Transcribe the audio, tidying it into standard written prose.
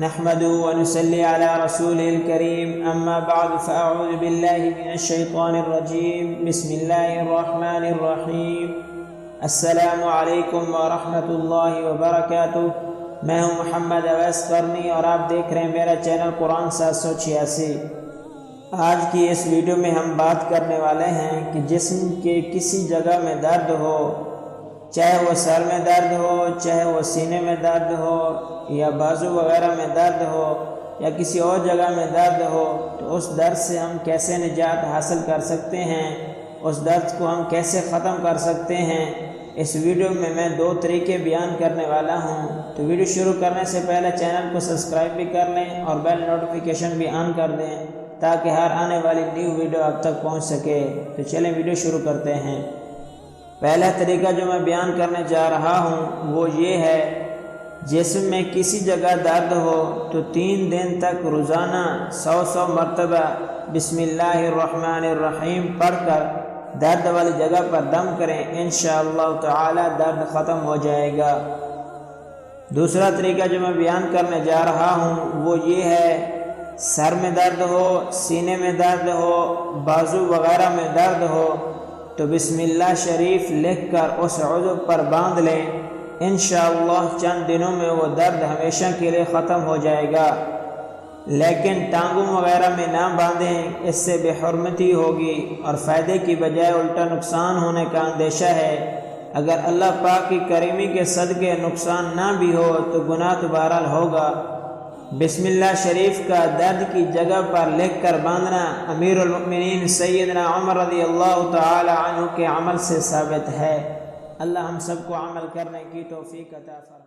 نحمده ونصلي على رسوله الكريم أما بعد فأعوذ بالله من الشيطان الرجيم بسم الله الرحمن الرحيم السلام علیکم ورحمۃ اللہ وبرکاتہ۔ میں ہوں محمد اویس قرنی اور آپ دیکھ رہے ہیں میرا چینل قرآن 786۔ آج کی اس ویڈیو میں ہم بات کرنے والے ہیں کہ جسم کے کسی جگہ میں درد ہو، چاہے وہ سر میں درد ہو، چاہے وہ سینے میں درد ہو، یا بازو وغیرہ میں درد ہو، یا کسی اور جگہ میں درد ہو، تو اس درد سے ہم کیسے نجات حاصل کر سکتے ہیں، اس درد کو ہم کیسے ختم کر سکتے ہیں۔ اس ویڈیو میں میں 2 طریقے بیان کرنے والا ہوں۔ تو ویڈیو شروع کرنے سے پہلے چینل کو سبسکرائب بھی کر لیں اور بیل نوٹیفیکیشن بھی آن کر دیں تاکہ ہر آنے والی نیو ویڈیو آپ تک پہنچ سکے۔ تو چلیں ویڈیو شروع کرتے ہیں۔ پہلا طریقہ جو میں بیان کرنے جا رہا ہوں وہ یہ ہے، جسم میں کسی جگہ درد ہو تو 3 دن تک روزانہ 100 مرتبہ بسم اللہ الرحمن الرحیم پڑھ کر درد والی جگہ پر دم کریں، انشاءاللہ تعالی درد ختم ہو جائے گا۔ دوسرا طریقہ جو میں بیان کرنے جا رہا ہوں وہ یہ ہے، سر میں درد ہو، سینے میں درد ہو، بازو وغیرہ میں درد ہو تو بسم اللہ شریف لکھ کر اس عضو پر باندھ لیں، انشاءاللہ چند دنوں میں وہ درد ہمیشہ کے لیے ختم ہو جائے گا۔ لیکن ٹانگوں وغیرہ میں نہ باندھیں، اس سے بے حرمتی ہوگی اور فائدے کی بجائے الٹا نقصان ہونے کا اندیشہ ہے۔ اگر اللہ پاک کی کریمی کے صدقے نقصان نہ بھی ہو تو گناہ تو بہرحال ہوگا۔ بسم اللہ شریف کا درد کی جگہ پر لکھ کر باندھنا امیر المؤمنین سیدنا عمر رضی اللہ تعالی عنہ کے عمل سے ثابت ہے۔ اللہ ہم سب کو عمل کرنے کی توفیق عطا فرمائے۔